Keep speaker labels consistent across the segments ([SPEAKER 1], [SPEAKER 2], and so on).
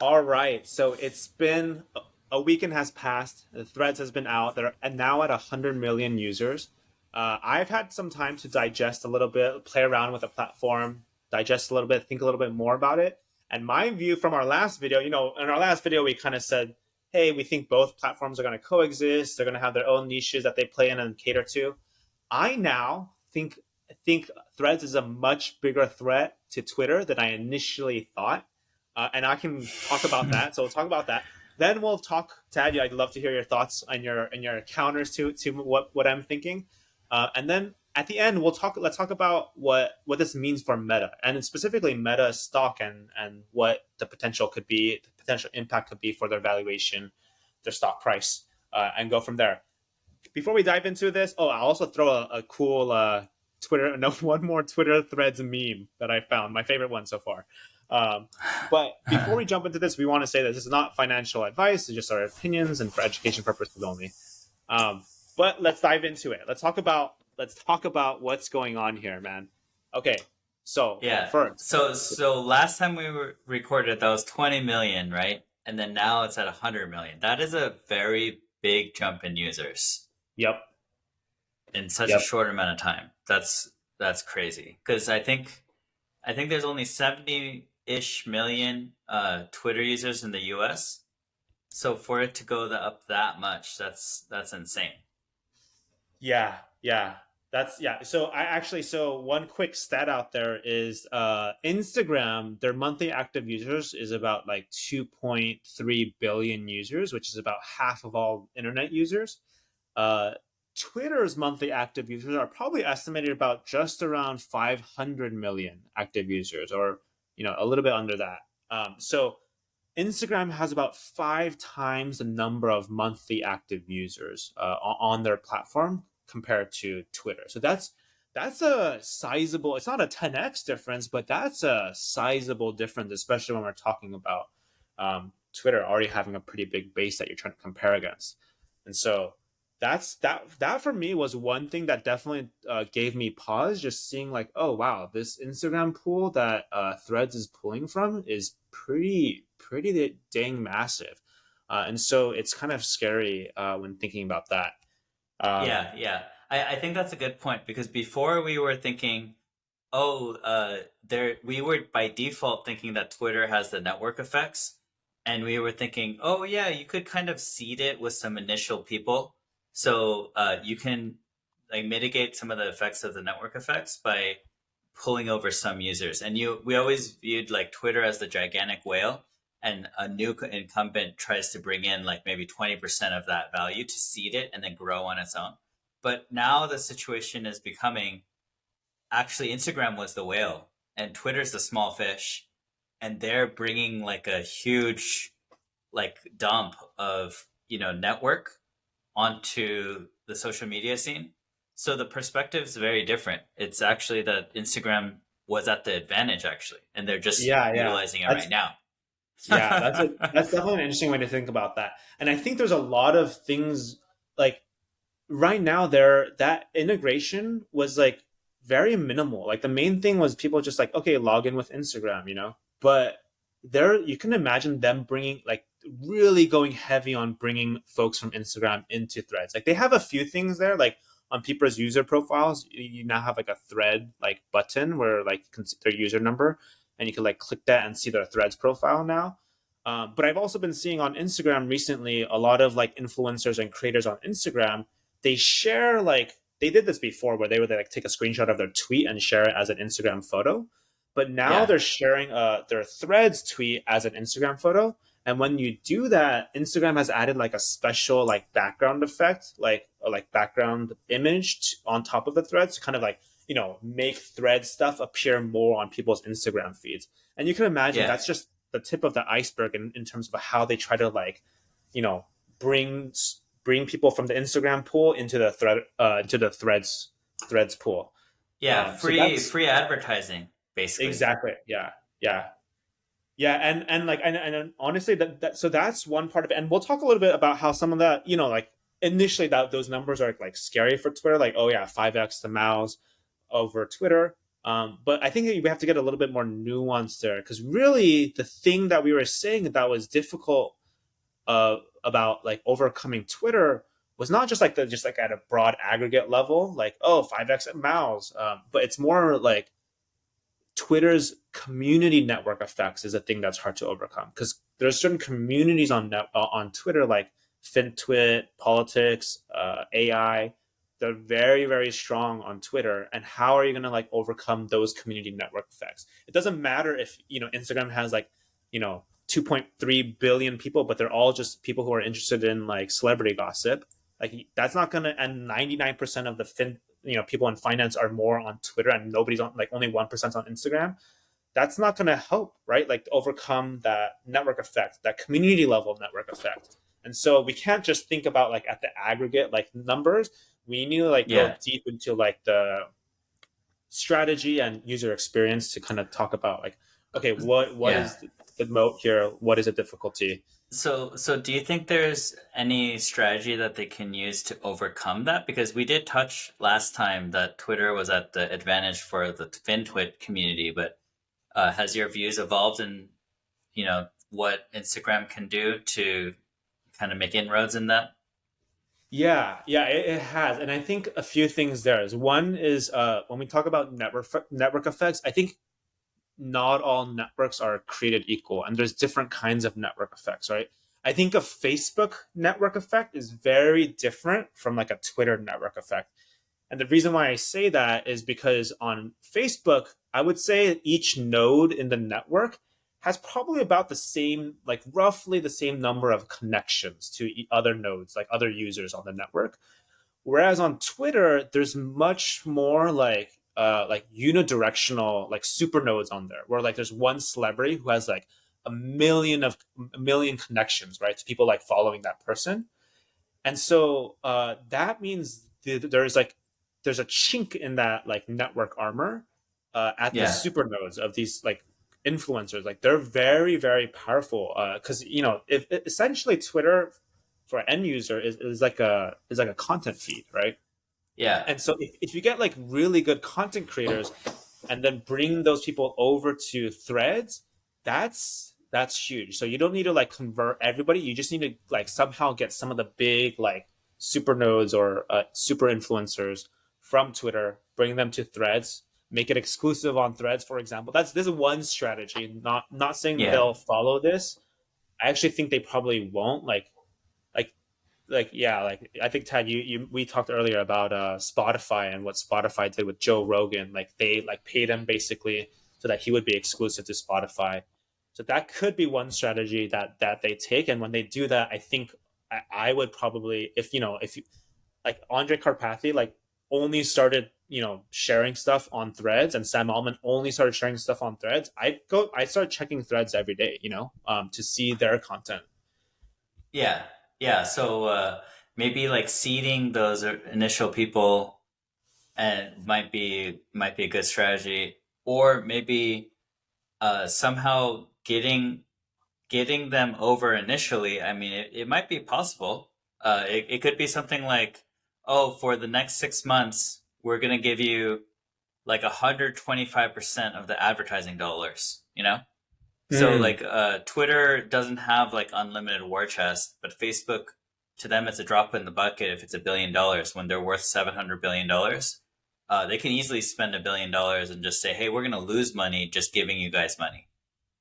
[SPEAKER 1] All right. So it's been a weekend has passed. The Threads has been out there, and now at 100 million users. I've had some time to digest a little bit, play around with the platform, digest a little bit, think a little bit more about it. And my view from our last video, in our last video, we kind of said, hey, we think both platforms are going to coexist. They're going to have their own niches that they play in and cater to. I now think Threads is a much bigger threat to Twitter than I initially thought, and I can talk about that. So we'll talk about that. Then we'll talk, Tad. I'd love to hear your thoughts and your counters to what I'm thinking, and then at the end we'll talk. Let's talk about what this means for Meta and specifically Meta stock and what the potential could be, the potential impact could be for their valuation, their stock price, and go from there. Before we dive into this, I'll also throw a cool Twitter, no, one more Twitter Threads meme that I found, my favorite one so far. But before we jump into this, we want to say that this is not financial advice; it's just our opinions and for education purposes only. Um, but let's dive into it. Let's talk about what's going on here, man. Okay, so
[SPEAKER 2] Yeah.
[SPEAKER 1] first,
[SPEAKER 2] So last time we were recorded, that was 20 million, right? And then now it's at 100 million. That is a very big jump in users
[SPEAKER 1] yep,
[SPEAKER 2] in such a
[SPEAKER 1] yep.
[SPEAKER 2] short amount of time. That's crazy. Because I think there's only 70-ish million Twitter users in the US. So for it to go up that much, that's insane.
[SPEAKER 1] Yeah, yeah. Yeah. So so one quick stat out there is Instagram, their monthly active users is about like 2.3 billion users, which is about half of all internet users. Uh Twitter's monthly active users are probably estimated about just around 500 million active users, or a little bit under that. So Instagram has about 5 times the number of monthly active users on their platform compared to Twitter. So that's a sizable. It's not a 10x difference, but that's a sizable difference, especially when we're talking about Twitter already having a pretty big base that you're trying to compare against. And so that for me was one thing that definitely gave me pause, just seeing like, oh wow, this Instagram pool that Threads is pulling from is pretty dang massive, and so it's kind of scary when thinking about that. um,
[SPEAKER 2] Yeah. I think that's a good point because before we were thinking, oh, we were by default thinking that Twitter has the network effects, and we were thinking, oh yeah, you could kind of seed it with some initial people, so you can like mitigate some of the effects of the network effects by pulling over some users. And we always viewed like Twitter as the gigantic whale, and a new incumbent tries to bring in like maybe 20% of that value to seed it and then grow on its own. But now the situation is becoming actually Instagram was the whale and Twitter's the small fish, and they're bringing like a huge like dump of network onto the social media scene. So the perspective is very different. It's actually that Instagram was at the advantage actually, and they're just
[SPEAKER 1] yeah, yeah,
[SPEAKER 2] utilizing it
[SPEAKER 1] that's
[SPEAKER 2] right now.
[SPEAKER 1] yeah, that's definitely an interesting way to think about that. And I think there's a lot of things like right now there that integration was like very minimal. Like the main thing was people just like, okay, log in with Instagram, but there you can imagine them bringing like really going heavy on bringing folks from Instagram into Threads. Like they have a few things there, like on people's user profiles you now have like a thread like button where like you can see their user number, and you can like click that and see their Threads profile now. But I've also been seeing on Instagram recently a lot of like influencers and creators on Instagram. They share like they did this before where they would like take a screenshot of their tweet and share it as an Instagram photo, but now
[SPEAKER 2] Yeah.
[SPEAKER 1] they're sharing their Threads tweet as an Instagram photo. And when you do that, Instagram has added like a special like background effect, like background image on top of the Threads to kind of like make Thread stuff appear more on people's Instagram feeds. And you can imagine
[SPEAKER 2] Yeah.
[SPEAKER 1] that's just the tip of the iceberg in terms of how they try to like you know bring bring people from the Instagram pool into the Threads pool.
[SPEAKER 2] Yeah,
[SPEAKER 1] So
[SPEAKER 2] free
[SPEAKER 1] that's
[SPEAKER 2] free advertising basically.
[SPEAKER 1] exactly, yeah, yeah, yeah, and like and honestly that so that's one part of it, and we'll talk a little bit about how some of that like initially that those numbers are like scary for Twitter, like oh yeah, 5x the mouse over Twitter. But I think that we have to get a little bit more nuanced there, because really the thing that we were saying that was difficult about like overcoming Twitter was not just like the just like at a broad aggregate level, like oh 5x miles, but it's more like Twitter's community network effects is a thing that's hard to overcome, because there's certain communities on Twitter like FinTwit, politics, AI. They're very very strong on Twitter, and how are you going to like overcome those community network effects? It doesn't matter if Instagram has like 2.3 billion people, but they're all just people who are interested in like celebrity gossip. Like that's not going to, and 99% of the people in finance are more on Twitter, and nobody's on, like only 1% on Instagram. That's not going to help, right? Like to overcome that network effect, that community level network effect. And so we can't just think about like at the aggregate like numbers. We need to like go
[SPEAKER 2] Yeah.
[SPEAKER 1] deep into like the strategy and user experience to kind of talk about like, okay, what
[SPEAKER 2] Yeah.
[SPEAKER 1] is the moat here? What is the difficulty?
[SPEAKER 2] So do you think there's any strategy that they can use to overcome that? Because we did touch last time that Twitter was at the advantage for the FinTwit community, but has your views evolved in, what Instagram can do to kind of make inroads in that?
[SPEAKER 1] Yeah, it has, and I think a few things there is one is when we talk about network effects, I think not all networks are created equal, and there's different kinds of network effects, right? I think a Facebook network effect is very different from like a Twitter network effect. And the reason why I say that is because on Facebook, I would say each node in the network has probably about the same, like roughly the same number of connections to other nodes, like other users on the network. Whereas on Twitter, there's much more like unidirectional like super nodes on there, where like there's one celebrity who has like a million connections, right, to people like following that person. And so that means there's a chink in that like network armor at the
[SPEAKER 2] Yeah.
[SPEAKER 1] super nodes of these like influencers. Like they're very very powerful, because if essentially Twitter for an end user is like a content feed, right?
[SPEAKER 2] Yeah.
[SPEAKER 1] And so if you get like really good content creators and then bring those people over to threads, that's huge. So you don't need to like convert everybody. You just need to like somehow get some of the big like super nodes or super influencers from Twitter, bring them to threads, make it exclusive on threads, for example. This is one strategy. Not saying
[SPEAKER 2] Yeah.
[SPEAKER 1] they'll follow this. I actually think they probably won't. Like like yeah, like I think Tad, you we talked earlier about Spotify and what Spotify did with Joe Rogan. Like they like paid him basically so that he would be exclusive to Spotify. So that could be one strategy that they take. And when they do that, I think I would probably, if you like Andre Karpathy like only started sharing stuff on threads, and Sam Altman only started sharing stuff on threads, I start checking threads every day, to see their content.
[SPEAKER 2] Yeah. Yeah. So maybe like seeding those initial people and might be a good strategy, or maybe somehow getting them over initially. I mean, it might be possible. It could be something like, oh, for the next 6 months, we're gonna give you like 125% of the advertising dollars. So
[SPEAKER 1] Mm,
[SPEAKER 2] like Twitter doesn't have like unlimited war chest, but Facebook, to them it's a drop in the bucket if it's $1 billion when they're worth $700 billion. They can easily spend $1 billion and just say, "Hey, we're gonna lose money just giving you guys money."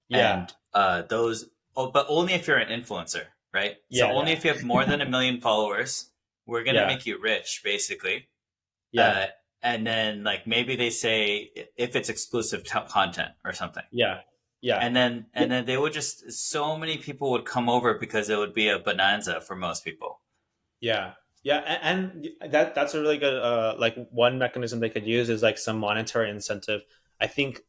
[SPEAKER 1] yeah,
[SPEAKER 2] And those, oh, but only if you're an influencer, right? So
[SPEAKER 1] yeah,
[SPEAKER 2] only
[SPEAKER 1] yeah,
[SPEAKER 2] if you have more than 1 million followers, we're gonna
[SPEAKER 1] yeah,
[SPEAKER 2] make you rich, basically.
[SPEAKER 1] yeah.
[SPEAKER 2] Uh, and then like maybe they say if it's exclusive content or something,
[SPEAKER 1] Yeah, yeah,
[SPEAKER 2] and then they would just, so many people would come over because it would be a bonanza for most people.
[SPEAKER 1] yeah, yeah, and that's a really good like one mechanism they could use is like some monetary incentive. I think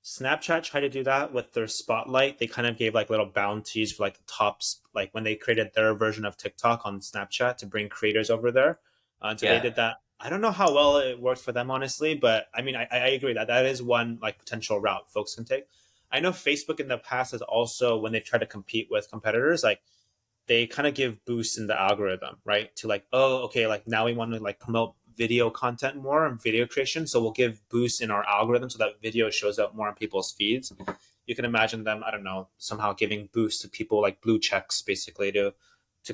[SPEAKER 1] Snapchat tried to do that with their Spotlight. They kind of gave like little bounties for like the tops, like when they created their version of TikTok on Snapchat to bring creators over there. So they
[SPEAKER 2] Yeah,
[SPEAKER 1] did that. I don't know how well it worked for them, honestly, but I mean, I agree that that is one like potential route folks can take. I know Facebook in the past has also, when they try to compete with competitors, like they kind of give boosts in the algorithm, right? To like, oh, okay, like now we want to like promote video content more and video creation. So we'll give boosts in our algorithm so that video shows up more on people's feeds. You can imagine them, I don't know, somehow giving boosts to people like blue checks basically to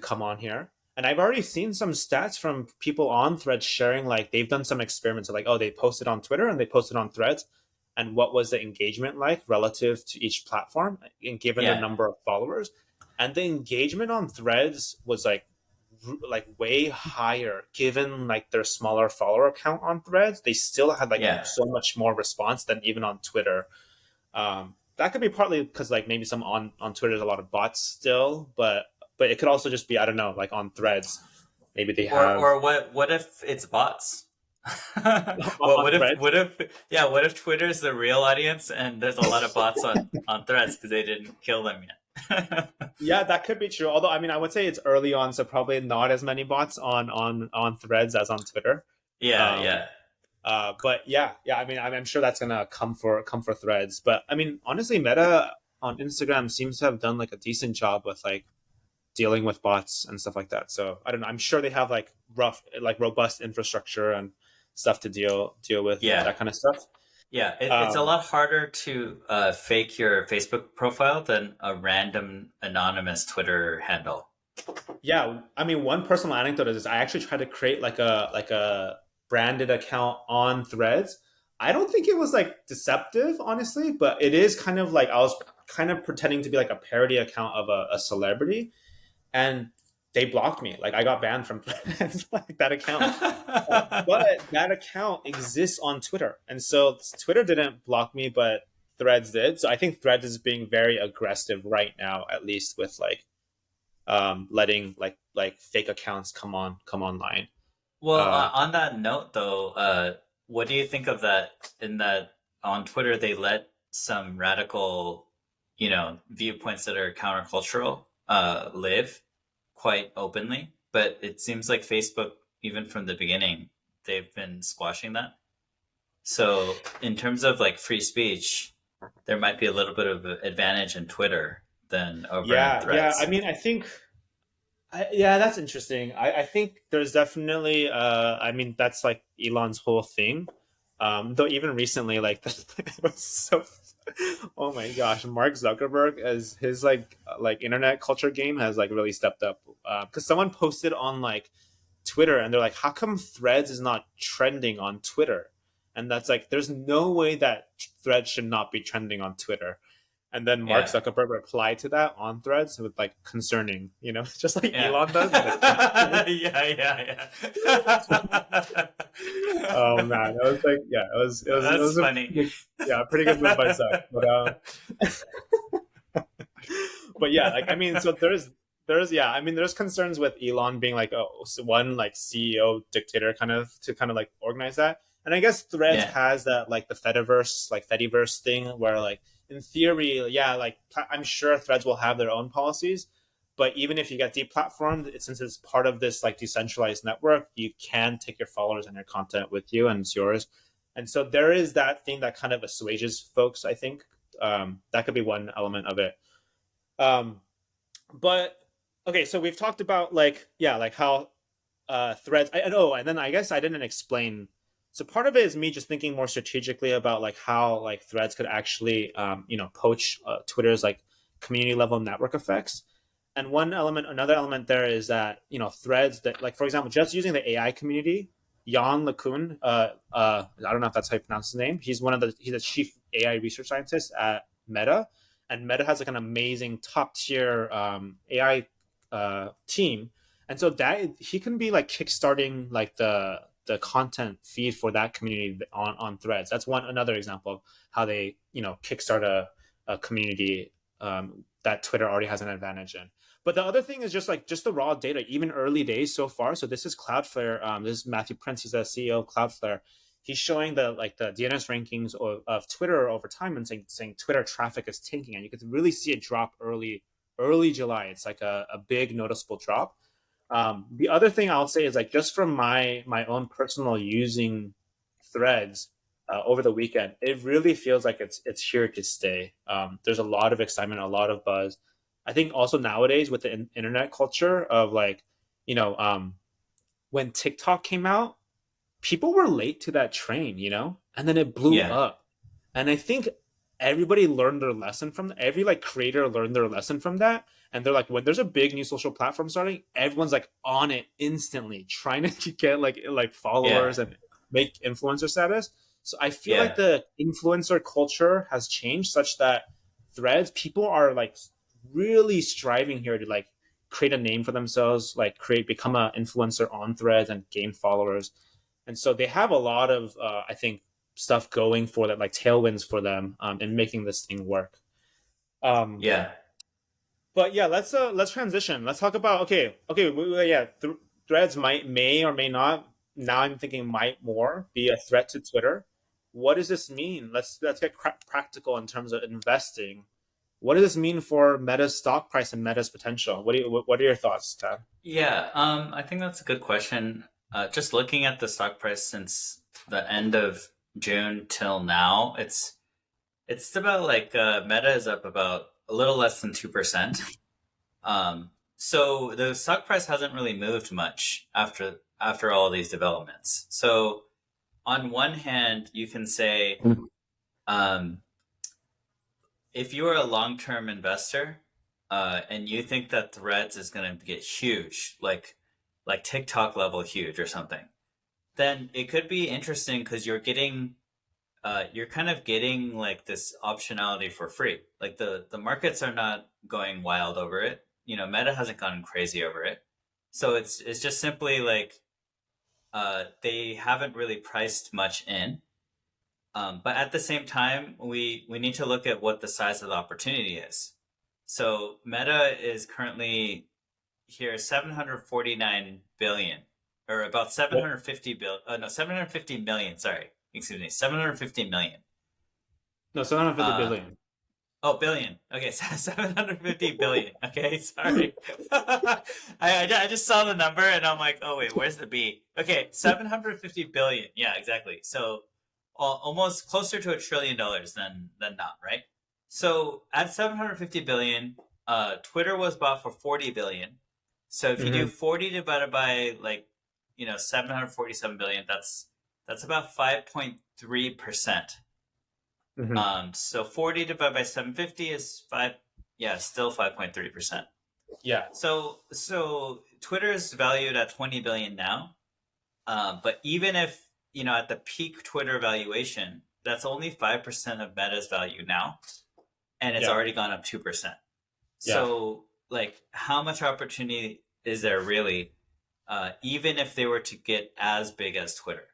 [SPEAKER 1] come on here. And I've already seen some stats from people on Threads sharing like they've done some experiments of like, oh, they posted on Twitter and they posted on Threads, and what was the engagement like relative to each platform and given the
[SPEAKER 2] Yeah.
[SPEAKER 1] number of followers. And the engagement on Threads was like way higher given like their smaller follower count on Threads. They still had like
[SPEAKER 2] Yeah.
[SPEAKER 1] so much more response than even on Twitter. That could be partly because like maybe some on Twitter there's a lot of bots still, but it could also just be, I don't know, like on Threads maybe they have
[SPEAKER 2] Or what if it's bots?
[SPEAKER 1] on Threads.
[SPEAKER 2] What if Twitter's the real audience and there's a lot of bots on Threads because they didn't kill them yet?
[SPEAKER 1] Yeah, that could be true. Although I mean, I would say it's early on, so probably not as many bots on Threads as on Twitter.
[SPEAKER 2] Yeah,
[SPEAKER 1] Um,
[SPEAKER 2] yeah.
[SPEAKER 1] but yeah. I mean, I'm sure that's gonna come for Threads. But I mean, honestly, Meta on Instagram seems to have done like a decent job with like dealing with bots and stuff like that. So I don't know. I'm sure they have like robust infrastructure and stuff to deal with
[SPEAKER 2] Yeah.
[SPEAKER 1] that kind of stuff.
[SPEAKER 2] Yeah, it's a
[SPEAKER 1] Um,
[SPEAKER 2] lot harder to fake your Facebook profile than a random anonymous Twitter handle.
[SPEAKER 1] yeah, I mean, one personal anecdote is I actually tried to create like a branded account on Threads. I don't think it was like deceptive, honestly, but it is kind of like I was kind of pretending to be like a parody account of a celebrity, and they blocked me. Like I got banned from Threads, like that account. But that account exists on Twitter, and so Twitter didn't block me, but Threads did. So I think Threads is being very aggressive right now, at least with like letting like fake accounts come online.
[SPEAKER 2] Well,
[SPEAKER 1] Uh,
[SPEAKER 2] on that note, though, what do you think of that? In that on Twitter, they let some radical, viewpoints that are countercultural, live quite openly. But it seems like Facebook, even from the beginning, they've been squashing that. So, in terms of like free speech, there might be a little bit of an advantage in Twitter than over in
[SPEAKER 1] yeah. I
[SPEAKER 2] Threads.
[SPEAKER 1] mean, I think yeah, that's interesting. I think there's definitely I mean that's like Elon's whole thing. Though even recently, like it was so. Oh my gosh, Mark Zuckerberg as his like internet culture game has like really stepped up. Because someone posted on like Twitter and they're like, "How come Threads is not trending on Twitter?" And that's like, there's no way that Threads should not be trending on Twitter. And then Mark
[SPEAKER 2] Yeah.
[SPEAKER 1] Zuckerberg replied to that on Threads with like concerning, just like
[SPEAKER 2] Yeah.
[SPEAKER 1] Elon does. But
[SPEAKER 2] Yeah.
[SPEAKER 1] oh man, it was like yeah, it was
[SPEAKER 2] That's
[SPEAKER 1] a
[SPEAKER 2] funny.
[SPEAKER 1] pretty good move by Zuck. But yeah, like I mean, so there's yeah, I mean, there's concerns with Elon being like one like CEO dictator kind of like organize that. And I guess Threads
[SPEAKER 2] Yeah.
[SPEAKER 1] has that like the Fediverse thing where like in theory, yeah, like I'm sure Threads will have their own policies, but even if you get deplatformed, since it's part of this like decentralized network, you can take your followers and your content with you, and it's yours. And so there is that thing that kind of assuages folks. I think that could be one element of it. Um, but okay, so we've talked about like yeah, like how Threads. I know, and then I guess I didn't explain. So part of it is me just thinking more strategically about like how like Threads could actually poach Twitter's like community level network effects. And another element there is that Threads that like for example, just using the AI community, Jan LeCun, I don't know if that's how you pronounce his name. He's a chief AI research scientist at Meta, and Meta has like an amazing top tier AI team, and so that he can be like kickstarting like the content feed for that community on Threads. That's another example of how they kickstart a community that Twitter already has an advantage in. But the other thing is just the raw data, even early days so far. So this is Cloudflare. This is Matthew Prince. He's the CEO of Cloudflare. He's showing the DNS rankings of Twitter over time and saying Twitter traffic is tanking, and you can really see it drop early July. It's like a big noticeable drop. The other thing I'll say is like just from my own personal using Threads over the weekend, it really feels like it's here to stay. There's a lot of excitement, a lot of buzz. I think also nowadays with the internet culture of like, when TikTok came out, people were late to that train, and then it blew
[SPEAKER 2] Yeah.
[SPEAKER 1] up. And I think everybody learned their lesson from every like creator learned their lesson from that. And they're like, when there's a big new social platform starting, everyone's like on it instantly, trying to get like
[SPEAKER 2] Yeah.
[SPEAKER 1] followers and make influencer status. So I feel like
[SPEAKER 2] Yeah.
[SPEAKER 1] the influencer culture has changed such that threads, people are like really striving here to like create a name for themselves, like become an influencer on threads and gain followers. And so they have a lot of I think stuff going for them, like tailwinds for them, in making this thing work. Um,
[SPEAKER 2] Yeah.
[SPEAKER 1] but yeah, let's transition. Let's talk about okay, yeah, threads may or may not. Now I'm thinking might more be a threat to Twitter. What does this mean? Let's get practical in terms of investing. What does this mean for Meta's stock price and Meta's potential? What are your thoughts, Tad?
[SPEAKER 2] Yeah. I think that's a good question. Just looking at the stock price since the end of June till now, it's about like Meta is up about a little less than 2%. So the stock price hasn't really moved much after all these developments. So on one hand, you can say, um, if you are a long-term investor, and you think that Threads is going to get huge, like TikTok level huge or something, then it could be interesting because you're kind of getting like this optionality for free. Like the markets are not going wild over it. Meta hasn't gone crazy over it. So it's just simply like they haven't really priced much in. But at the same time, we need to look at what the size of the opportunity is. So Meta is currently here 749 billion, or about 750 billion. No, 750 million. Sorry, excuse me, 750 million.
[SPEAKER 1] No, 750
[SPEAKER 2] Uh,
[SPEAKER 1] billion.
[SPEAKER 2] oh, billion. Okay, so 750 billion. Okay, sorry. I just saw the number and I'm like, oh wait, where's the B? Okay, 750 billion. Yeah, exactly. So almost closer to $1 trillion than not, right? So at 750 billion, Twitter was bought for 40 billion. So if you do
[SPEAKER 1] Mm-hmm.
[SPEAKER 2] 40 divided by 747 billion, that's about 5.3%.
[SPEAKER 1] Mm-hmm.
[SPEAKER 2] So 40 divided by 750 is five, yeah, still 5.3%.
[SPEAKER 1] Yeah,
[SPEAKER 2] So Twitter is valued at 20 billion now. But even if, at the peak Twitter valuation, that's only 5% of Meta's value now, and it's
[SPEAKER 1] yeah,
[SPEAKER 2] already gone up 2%.
[SPEAKER 1] yeah,
[SPEAKER 2] So, like, how much opportunity is there really, even if they were to get as big as Twitter?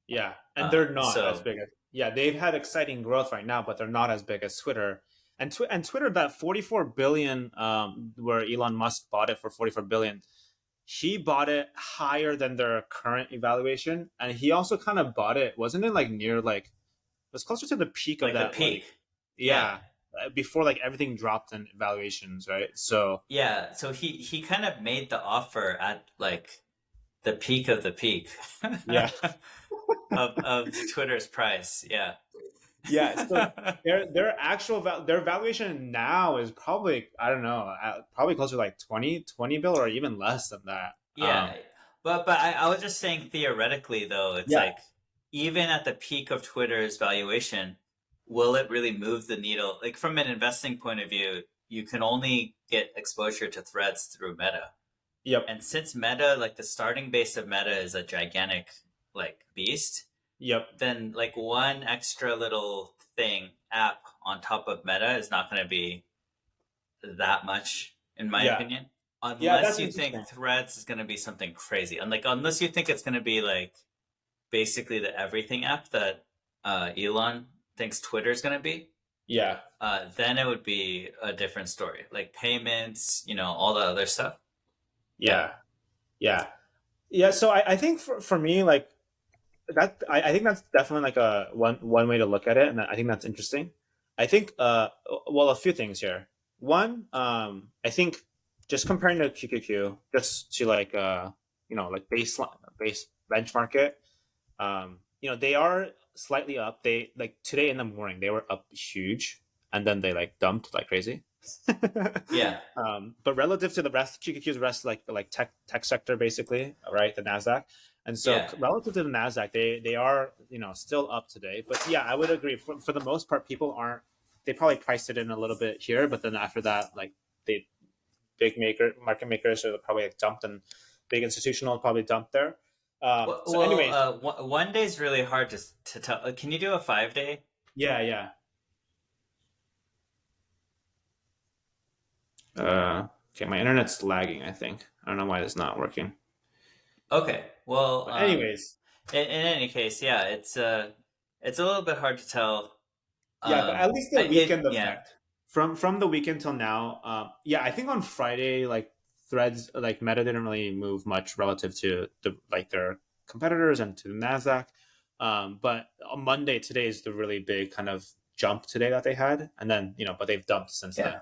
[SPEAKER 1] yeah. And they're not as
[SPEAKER 2] So,
[SPEAKER 1] big as yeah. They've had exciting growth right now, but they're not as big as Twitter. And Twitter, that 44 billion, where Elon Musk bought it for 44 billion, he bought it higher than their current evaluation, and he also kind of bought it. Wasn't it like near like it was closer to the peak of
[SPEAKER 2] like the
[SPEAKER 1] that like
[SPEAKER 2] peak. Yeah.
[SPEAKER 1] yeah before like everything dropped in valuations, right? So
[SPEAKER 2] Yeah. So he kind of made the offer at like the peak of the peak
[SPEAKER 1] yeah.
[SPEAKER 2] of Twitter's price. Yeah.
[SPEAKER 1] Yeah, so their actual their valuation now is probably I don't know, probably closer to like 20 bill or even less than that.
[SPEAKER 2] Yeah. But I was just saying theoretically though, it's
[SPEAKER 1] Yeah,
[SPEAKER 2] like even at the peak of Twitter's valuation, will it really move the needle? Like from an investing point of view, you can only get exposure to threads through Meta.
[SPEAKER 1] yep,
[SPEAKER 2] And since Meta, like the starting base of Meta is a gigantic like beast,
[SPEAKER 1] yep,
[SPEAKER 2] then like one extra little thing app on top of Meta is not going to be that much, in my
[SPEAKER 1] yeah,
[SPEAKER 2] opinion.
[SPEAKER 1] yeah.
[SPEAKER 2] Unless
[SPEAKER 1] That's
[SPEAKER 2] you think
[SPEAKER 1] interesting.
[SPEAKER 2] Threads is going to be something crazy, and like unless you think it's going to be like basically the everything app that Elon thinks Twitter is going to be,
[SPEAKER 1] Yeah,
[SPEAKER 2] then it would be a different story. Like payments, all the other stuff. Yeah,
[SPEAKER 1] yeah, yeah, yeah. So I think for me like I think that's definitely like a one way to look at it, and I think that's interesting. I think well a few things here. One, I think just comparing to QQQ, just to like like base benchmark it. They are slightly up. They like today in the morning they were up huge, and then they like dumped like crazy.
[SPEAKER 2] yeah,
[SPEAKER 1] But relative to the rest, QQQ's rest like tech sector basically, right? The Nasdaq. And so
[SPEAKER 2] Yeah.
[SPEAKER 1] relative to the Nasdaq, they are still up today. But yeah, I would agree. For the most part, people aren't. They probably priced it in a little bit here, but then after that, like they market makers are probably like dumped, and big institutional probably dumped there. So, anyways,
[SPEAKER 2] One day is really hard to tell. Can you do a 5 day?
[SPEAKER 1] yeah, yeah. Okay, my internet's lagging. I think I don't know why it's not working.
[SPEAKER 2] Okay. Well,
[SPEAKER 1] But anyways,
[SPEAKER 2] in any case, yeah, it's a little bit hard to tell.
[SPEAKER 1] yeah, but at least the weekend
[SPEAKER 2] Yeah,
[SPEAKER 1] effect from the weekend till now. Yeah, I think on Friday, like Threads, like Meta didn't really move much relative to their competitors and to the Nasdaq. But on Monday, today is the really big kind of jump today that they had, and then but they've dumped since then.
[SPEAKER 2] yeah,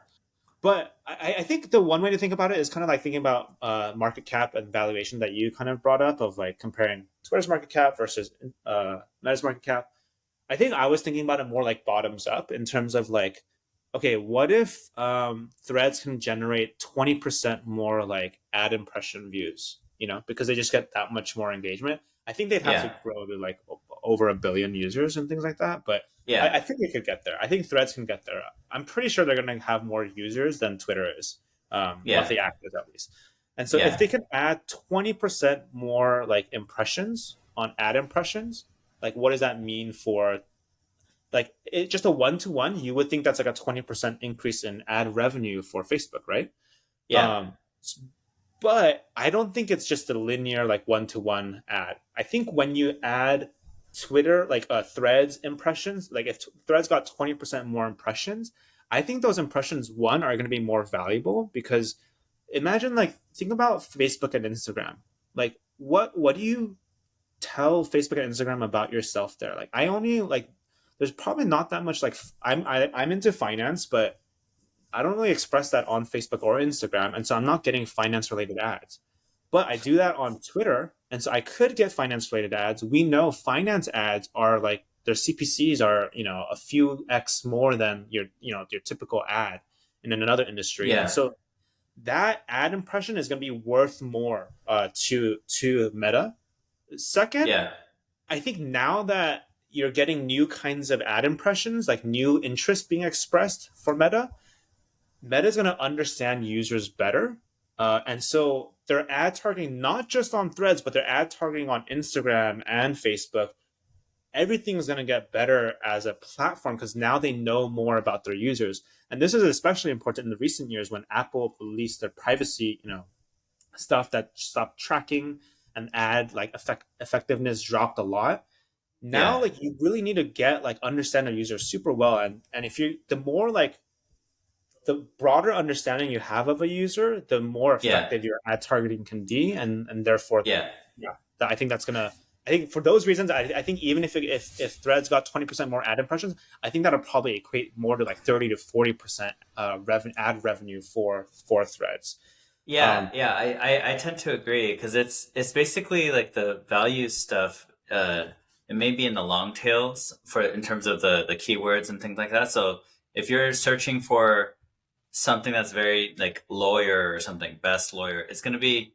[SPEAKER 1] But I think the one way to think about it is kind of like thinking about market cap and valuation that you kind of brought up of like comparing Twitter's market cap versus Meta's market cap. I think I was thinking about it more like bottoms up in terms of like, okay, what if Threads can generate 20% more like ad impression views, because they just get that much more engagement. I think they'd have to
[SPEAKER 2] yeah,
[SPEAKER 1] grow to like over a billion users and things like that. But
[SPEAKER 2] yeah,
[SPEAKER 1] I think they could get there. I think Threads can get there. I'm pretty sure they're going to have more users than Twitter is,
[SPEAKER 2] yeah,
[SPEAKER 1] monthly actives at least. And so if
[SPEAKER 2] yeah,
[SPEAKER 1] they can add 20% more like impressions on ad impressions, like what does that mean for just a one to one? You would think that's like a 20% increase in ad revenue for Facebook, right?
[SPEAKER 2] yeah,
[SPEAKER 1] Um, but I don't think it's just a linear like one to one ad. I think when you add Twitter like Threads impressions, like if Threads got 20% more impressions, I think those impressions one are going to be more valuable because imagine like think about Facebook and Instagram. Like what do you tell Facebook and Instagram about yourself there? Like I only like there's probably not that much like I'm into finance, but I don't really express that on Facebook or Instagram, and so I'm not getting finance related ads. But I do that on Twitter, and so I could get finance related ads. We know finance ads are like their CPCs are a few x more than your typical ad in another industry, and
[SPEAKER 2] yeah,
[SPEAKER 1] so that ad impression is going to be worth more to Meta. Second,
[SPEAKER 2] yeah,
[SPEAKER 1] I think now that you're getting new kinds of ad impressions, like new interest being expressed for Meta, Meta's going to understand users better. And so they're ad targeting not just on Threads, but they're ad targeting on Instagram and Facebook. Everything's going to get better as a platform because now they know more about their users. And this is especially important in the recent years when Apple released their privacy, stuff that stopped tracking and ad like effectiveness dropped a lot. Now,
[SPEAKER 2] yeah,
[SPEAKER 1] like you really need to get like understand the user super well, and if you the more like the broader understanding you have of a user, the more
[SPEAKER 2] yeah,
[SPEAKER 1] effective your ad targeting can be, and therefore,
[SPEAKER 2] yeah.
[SPEAKER 1] yeah, I think that's gonna. I think for those reasons, I think even if Threads got 20% more ad impressions, I think that'll probably equate more to like 30 to 40% ad revenue for Threads.
[SPEAKER 2] Yeah,
[SPEAKER 1] Um,
[SPEAKER 2] yeah, I tend to agree because it's basically like the value stuff. It may be in the long tails for in terms of the keywords and things like that. So if you're searching for something that's very like lawyer or something, best lawyer, it's going to be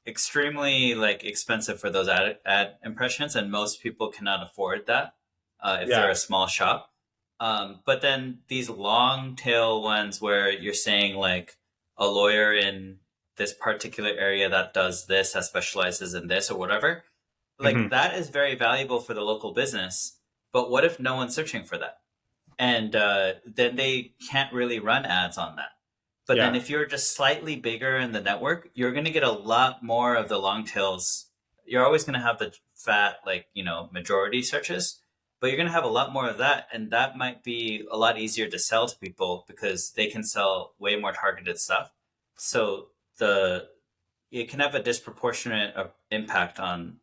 [SPEAKER 2] extremely like expensive for those ad impressions, and most people cannot afford that if they're
[SPEAKER 1] yeah.
[SPEAKER 2] a small shop. But then these long tail ones where you're saying like a lawyer in this particular area that does this, that specializes in this or whatever, like
[SPEAKER 1] Hmm.
[SPEAKER 2] that is very valuable for the local business. But what if no one's searching for that? And then they can't really run ads on that. But then
[SPEAKER 1] Yeah.
[SPEAKER 2] if you're just slightly bigger in the network, you're going to get a lot more of the long tails. You're always going to have the fat, like, majority searches, but you're going to have a lot more of that. And that might be a lot easier to sell to people because they can sell way more targeted stuff. So it can have a disproportionate impact on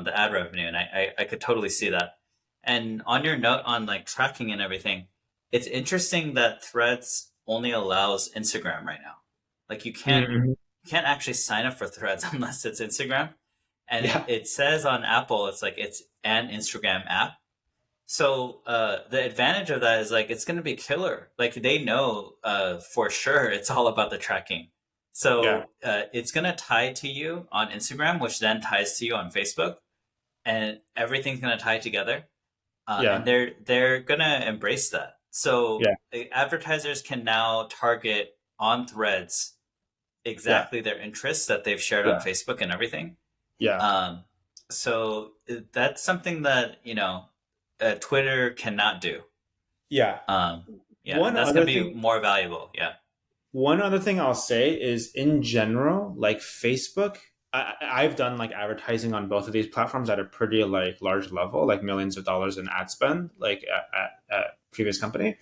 [SPEAKER 2] the ad revenue. And I could totally see that. And on your note on like tracking and everything, it's interesting that Threads only allows Instagram right now. Like
[SPEAKER 1] Hmm.
[SPEAKER 2] you can't actually sign up for Threads unless it's Instagram. And
[SPEAKER 1] Yeah.
[SPEAKER 2] it says on Apple it's like it's an Instagram app. So the advantage of that is like it's gonna be killer. Like they know for sure it's all about the tracking.
[SPEAKER 1] Yeah.
[SPEAKER 2] So it's gonna tie to you on Instagram, which then ties to you on Facebook, and everything's gonna tie together. And
[SPEAKER 1] Yeah.
[SPEAKER 2] they're gonna embrace that. So
[SPEAKER 1] Yeah.
[SPEAKER 2] advertisers can now target on Threads
[SPEAKER 1] Yeah.
[SPEAKER 2] exactly their interests that they've shared on
[SPEAKER 1] Yeah.
[SPEAKER 2] Facebook and everything.
[SPEAKER 1] Yeah.
[SPEAKER 2] Um, so that's something that Twitter cannot do.
[SPEAKER 1] Yeah.
[SPEAKER 2] Um, yeah, and
[SPEAKER 1] One
[SPEAKER 2] that's gonna
[SPEAKER 1] other
[SPEAKER 2] be
[SPEAKER 1] thing
[SPEAKER 2] more valuable. Yeah,
[SPEAKER 1] One other thing I'll say is in general, like Facebook, I've done like advertising on both of these platforms at a pretty like large level, like millions of dollars in ad spend, like at previous company.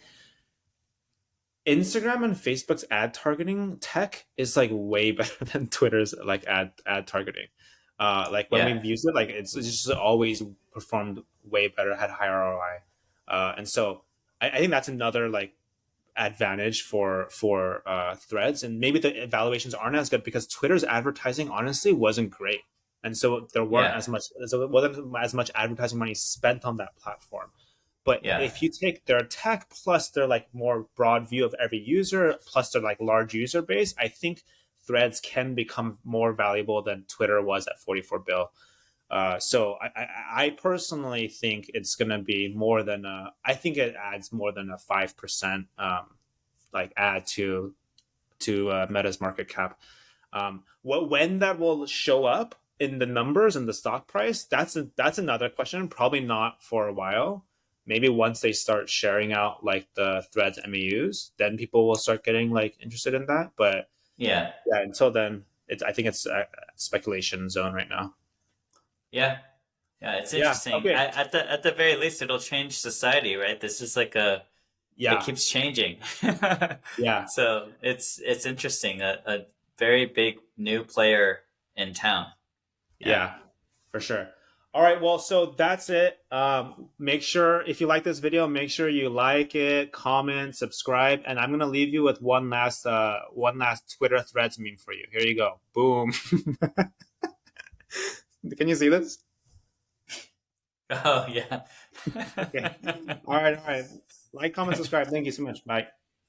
[SPEAKER 1] Instagram and Facebook's ad targeting tech is like way better than Twitter's like ad targeting. Like when
[SPEAKER 2] yeah,
[SPEAKER 1] we've used it, like it's just always performed way better, had higher ROI, and so I think that's another like advantage for Threads, and maybe the evaluations aren't as good because Twitter's advertising honestly wasn't great, and so there weren't
[SPEAKER 2] yeah,
[SPEAKER 1] as much so it wasn't as much advertising money spent on that platform. But
[SPEAKER 2] yeah,
[SPEAKER 1] if you take their tech plus their like more broad view of every user plus their like large user base, I think Threads can become more valuable than Twitter was at 44 bill. So I personally think it's going to be more than I think it adds more than a 5% like add to Meta's market cap. When that will show up in the numbers and the stock price, that's another question. Probably not for a while. Maybe once they start sharing out like the Threads MEUs, then people will start getting like interested in that. But
[SPEAKER 2] yeah,
[SPEAKER 1] yeah, until then, I think it's a speculation zone right now.
[SPEAKER 2] yeah, yeah. It's
[SPEAKER 1] Yeah.
[SPEAKER 2] interesting.
[SPEAKER 1] Okay.
[SPEAKER 2] At the very least, it'll change society, right? This is like a it
[SPEAKER 1] Yeah.
[SPEAKER 2] keeps changing.
[SPEAKER 1] Yeah.
[SPEAKER 2] So it's interesting. A very big new player in town. Yeah.
[SPEAKER 1] Yeah, for sure. All right, well, so that's it. Make sure if you like this video, make sure you like it, comment, subscribe, and I'm gonna leave you with one last Twitter Threads meme for you. Here you go. Boom. Can you see this?
[SPEAKER 2] Oh yeah.
[SPEAKER 1] Okay. All right, all right. Like, comment, subscribe. Thank you so much. Bye.